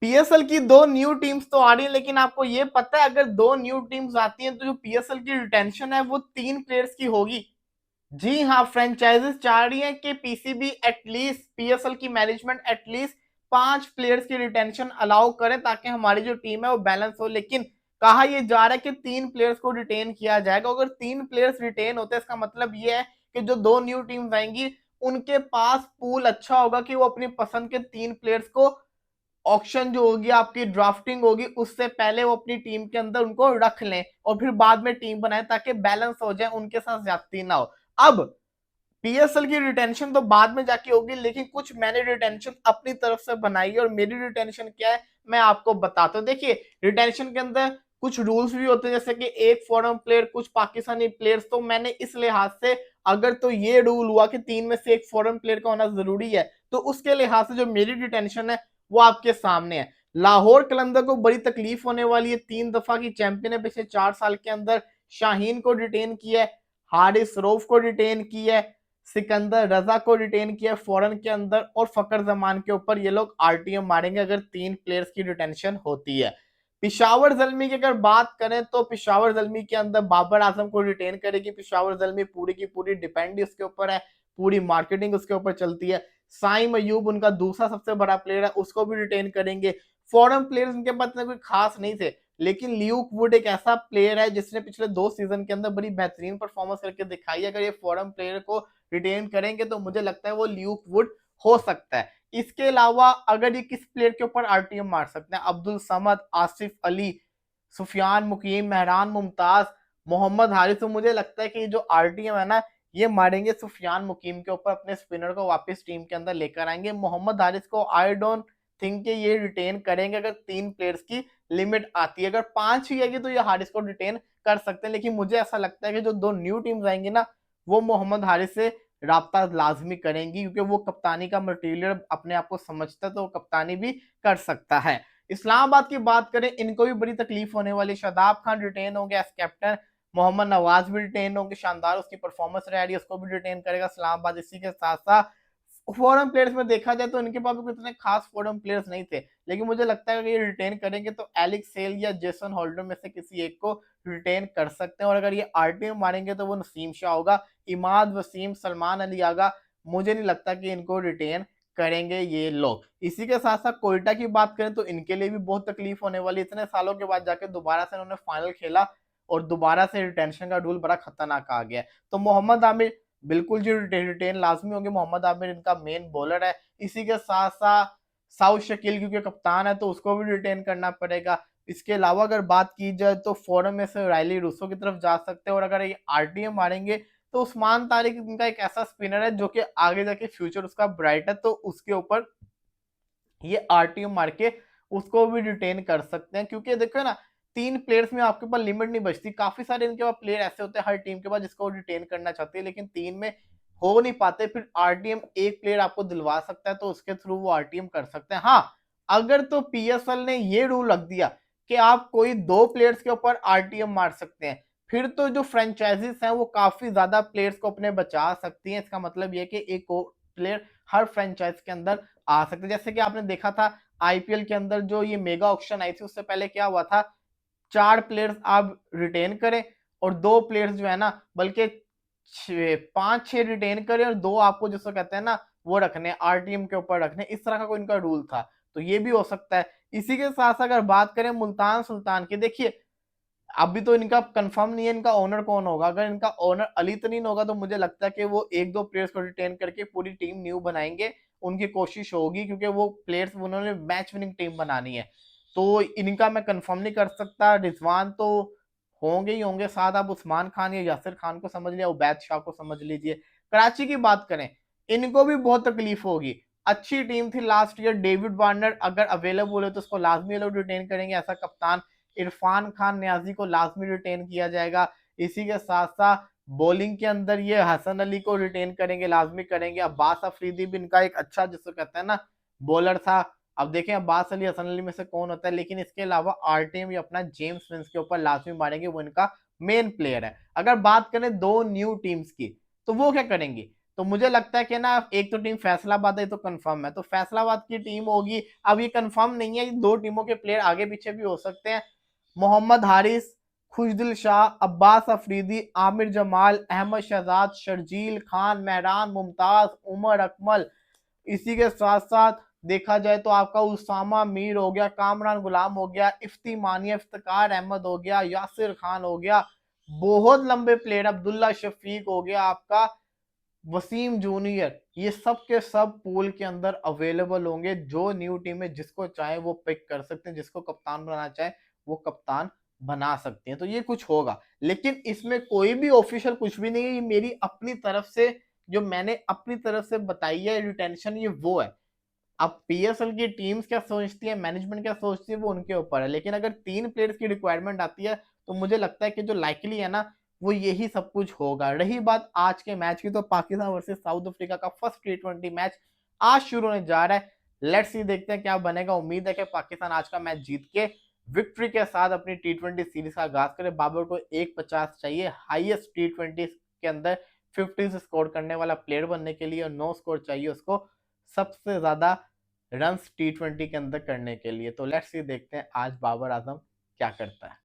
PSL की दो new teams तो आ रही है, लेकिन आपको ये पता है अगर दो न्यू टीम्स आती हैं तो जो पीएसएल की रिटेंशन है वो 3 प्लेयर्स की होगी। जी हाँ, फ्रेंचाइजीज चाह रही है कि पीसीबी एटलीस्ट, पीएसएल की मैनेजमेंट एटलीस्ट 5 प्लेयर्स की रिटेंशन अलाउ करें ताकि हमारी जो टीम है वो बैलेंस हो। लेकिन कहा यह जा रहा है कि 3 प्लेयर्स को रिटेन किया जाएगा। अगर 3 प्लेयर्स रिटेन होते हैं इसका मतलब यह है कि जो दो न्यू टीम्स आएंगी उनके पास पूल अच्छा होगा कि वो अपनी पसंद के 3 प्लेयर्स को ऑक्शन जो होगी, आपकी ड्राफ्टिंग होगी, उससे पहले वो अपनी टीम के अंदर उनको रख लें और फिर बाद में टीम बनाए ताकि बैलेंस हो जाए, उनके साथ ज्यादती ना हो। अब पीएसएल की रिटेंशन तो बाद में जाके होगी, लेकिन कुछ मैंने रिटेंशन अपनी तरफ से बनाई है और मेरी रिटेंशन क्या है मैं आपको बताता हूँ। देखिए, रिटेंशन के अंदर कुछ रूल्स भी होते हैं, जैसे कि एक फॉरेन प्लेयर, कुछ पाकिस्तानी प्लेयर्स। तो मैंने इस लिहाज से, अगर तो ये रूल हुआ कि 3 में से 1 फॉरेन प्लेयर का होना जरूरी है, तो उसके लिहाज से जो मेरी रिटेंशन है वो आपके सामने है। लाहौर कलंदर को बड़ी तकलीफ होने वाली है, 3 दफा की चैंपियन है पिछले 4 साल के अंदर। शाहीन को रिटेन किया है, हारिस रऊफ को रिटेन किया है, सिकंदर रजा को रिटेन किया फॉरेन के अंदर, और फकर जमान के ऊपर ये लोग आरटीएम मारेंगे अगर 3 प्लेयर्स की रिटेंशन होती है। पिशावर जलमी की अगर बात करें तो पिशावर जलमी के अंदर बाबर आजम को रिटेन करेगी। पिशावर जलमी पूरी की पूरी डिपेंड ही उसके ऊपर है, पूरी मार्केटिंग उसके ऊपर चलती है। साइम अयूब उनका दूसरा सबसे बड़ा प्लेयर है, उसको भी रिटेन करेंगे। फॉरेन प्लेयर्स उनके पास कोई खास नहीं थे, लेकिन ल्यूक वुड एक ऐसा प्लेयर है जिसने पिछले 2 सीजन के अंदर बड़ी बेहतरीन परफॉर्मेंस करके दिखाई है। अगर ये फॉरेन प्लेयर को रिटेन करेंगे तो मुझे लगता है वो ल्यूक वुड हो सकता है। इसके अलावा अगर ये किस प्लेयर के ऊपर आरटीएम मार सकते हैं, अब्दुल समद, आसिफ अली, सुफियान मुकीम, मेहरान मुमताज, मोहम्मद हारिस, तो मुझे लगता है कि जो आरटीएम है ना ये मारेंगे सुफियान मुकीम के ऊपर, अपने स्पिनर को वापस टीम के अंदर लेकर आएंगे। मोहम्मद हारिस को आई डोंट थिंक कि ये रिटेन करेंगे अगर 3 प्लेयर्स की लिमिट आती है। अगर 5 ही आएगी तो ये हारिस को रिटेन कर सकते हैं, लेकिन मुझे ऐसा लगता है कि जो दो न्यू टीम्स आएंगी ना वो मोहम्मद हारिस से राब्ता लाजमी करेंगी, क्योंकि वो कप्तानी का मटेरियल अपने आप को समझता है तो वो कप्तानी भी कर सकता है। इस्लामाबाद की बात करें, इनको भी बड़ी तकलीफ होने वाली। शादाब खान रिटेन होंगे एज कैप्टन, मोहम्मद नवाज भी रिटेन होंगे, शानदार उसकी परफॉर्मेंस रह रही है, उसको भी रिटेन करेगा इस्लामाबाद। इसी के साथ साथ फॉरेन प्लेयर्स में देखा जाए तो इनके पास भी इतने खास फॉरेन प्लेयर्स नहीं थे, लेकिन मुझे लगता है कि ये रिटेन करेंगे तो एलिक्स सेल या जेसन होल्डर में से किसी एक को रिटेन कर सकते हैं। और अगर ये आरटीएम मारेंगे तो वो नसीम शाह होगा, इमाद वसीम, सलमान अली आगा। मुझे नहीं लगता कि इनको रिटेन करेंगे ये लोग। इसी के साथ साथ कोयटा की बात करें तो इनके लिए भी बहुत तकलीफ होने वाली। इतने सालों के बाद जाके दोबारा से इन्होंने फाइनल खेला और दोबारा से रिटेंशन का रूल बड़ा खतरनाक आ गया है। तो मोहम्मद आमिर बिल्कुल जो रिटेन लाजमी होंगे। मोहम्मद आमिर इनका मेन बॉलर है। इसी के साथ साथ साउथ शकील क्योंकि कप्तान है तो उसको भी रिटेन करना पड़ेगा। इसके अलावा अगर बात की जाए तो फॉरन में से रायली रूसो की तरफ जा सकते हैं, और अगर ये आरटीएम मारेंगे तो उस्मान तारिक इनका एक ऐसा स्पिनर है जो कि आगे जाके फ्यूचर उसका ब्राइट है, तो उसके ऊपर ये आरटीएम मार के उसको भी रिटेन कर सकते हैं। क्योंकि देखो ना, 3 प्लेयर्स में आपके पास लिमिट नहीं बचती। काफी सारे इनके पास प्लेयर ऐसे होते हैं हर टीम के पास जिसको रिटेन करना चाहते हैं, लेकिन 3 में हो नहीं पाते। फिर आरटीएम एक प्लेयर आपको दिलवा सकता है तो उसके थ्रू वो आरटीएम कर सकते हैं। हाँ, अगर तो पीएसएल ने ये रूल रख दिया कि आप कोई 2 प्लेयर्स के ऊपर आरटीएम मार सकते हैं, फिर तो जो फ्रेंचाइजीज हैं वो काफी ज्यादा प्लेयर्स को अपने बचा सकती हैं। इसका मतलब ये कि एक प्लेयर हर फ्रेंचाइज के अंदर आ सकते हैं। जैसे कि आपने देखा था आईपीएल के अंदर जो ये मेगा ऑक्शन आई थी उससे पहले क्या हुआ था, 4 प्लेयर्स आप रिटेन करें और 2 प्लेयर्स जो है ना, बल्कि 5-6 रिटेन करें और 2 आपको जिसको कहते हैं ना वो रखने आरटीएम के ऊपर रखने, इस तरह का कोई इनका रूल था। तो ये भी हो सकता है। इसी के साथ साथ अगर बात करें मुल्तान सुल्तान की, देखिए अभी तो इनका कंफर्म नहीं है इनका ओनर कौन होगा। अगर इनका ओनर अली तरीन होगा तो मुझे लगता है कि वो 1-2 प्लेयर्स को रिटेन करके पूरी टीम न्यू बनाएंगे। उनकी कोशिश होगी क्योंकि वो प्लेयर्स उन्होंने मैच विनिंग टीम बनानी है। तो इनका मैं कंफर्म नहीं कर सकता। रिजवान तो होंगे ही होंगे, साथ आप उस्मान खान या यासिर खान को समझ लिया, उबैद शाह को समझ लीजिए। कराची की बात करें, इनको भी बहुत तकलीफ होगी। अच्छी टीम थी लास्ट ईयर, डेविड वार्नर अगर अवेलेबल है तो उसको लाजमी लोग रिटेन करेंगे ऐसा कप्तान। इरफान खान न्याजी को लाजमी रिटेन किया जाएगा। इसी के साथ साथ बॉलिंग के अंदर ये हसन अली को रिटेन करेंगे, लाजमी करेंगे। अब्बास अफरीदी भी इनका एक अच्छा जिसको कहते हैं ना बॉलर था। अब देखें अब्बास अली हसन अली में से कौन होता है, लेकिन इसके अलावा आरटीएम या अपना जेम्स विंस के ऊपर लाजमी मारेंगे, वो इनका मेन प्लेयर है। अगर बात करें 2 न्यू टीम्स की तो वो क्या करेंगी, तो मुझे लगता है कि ना एक तो टीम फैसलाबाद है तो कंफर्म है, तो फैसलाबाद की टीम होगी। अब ये कंफर्म नहीं है, दो टीमों के प्लेयर आगे पीछे भी हो सकते हैं। मोहम्मद हारिस, खुशदिल शाह, अब्बास अफरीदी, आमिर जमाल, अहमद शहजाद, शर्जील खान, मेहरान मुमताज, उमर अकमल। इसी के साथ साथ देखा जाए तो आपका उसामा मीर हो गया, कामरान गुलाम हो गया, इफ्ती मानिया, इफ्तिकार अहमद हो गया, यासिर खान हो गया, बहुत लंबे प्लेयर, अब्दुल्ला शफीक हो गया आपका, वसीम जूनियर। ये सब के सब पूल के अंदर अवेलेबल होंगे। जो न्यू टीम है जिसको चाहे वो पिक कर सकते हैं, जिसको कप्तान बनाना चाहे वो कप्तान बना सकते हैं। तो ये कुछ होगा, लेकिन इसमें कोई भी ऑफिशियल कुछ भी नहीं है। ये मेरी अपनी तरफ से, जो मैंने अपनी तरफ से बताई है रिटेंशन, ये वो है। अब पीएसएल की टीम्स क्या सोचती है, मैनेजमेंट क्या सोचती है, वो उनके ऊपर है। लेकिन अगर तीन प्लेयर्स की रिक्वायरमेंट आती है तो मुझे लगता है कि जो लाइकली है ना, वो यही सब कुछ होगा। रही बात आज के मैच की, तो पाकिस्तान वर्सेस साउथ अफ्रीका का फर्स्ट T20 मैच आज शुरू होने जा रहा है। लेट्स सी, देखते हैं क्या बनेगा। उम्मीद है कि पाकिस्तान आज का मैच जीत के विक्ट्री के साथ अपनी T20 सीरीज का आगाज करे। बाबर को 150 चाहिए, हाईएस्ट T20 के अंदर 50 स्कोर करने वाला प्लेयर बनने के लिए, और 9 स्कोर चाहिए उसको सबसे ज्यादा रन T20 के अंदर करने के लिए। तो लेट्स सी, देखते हैं आज बाबर आजम क्या करता है।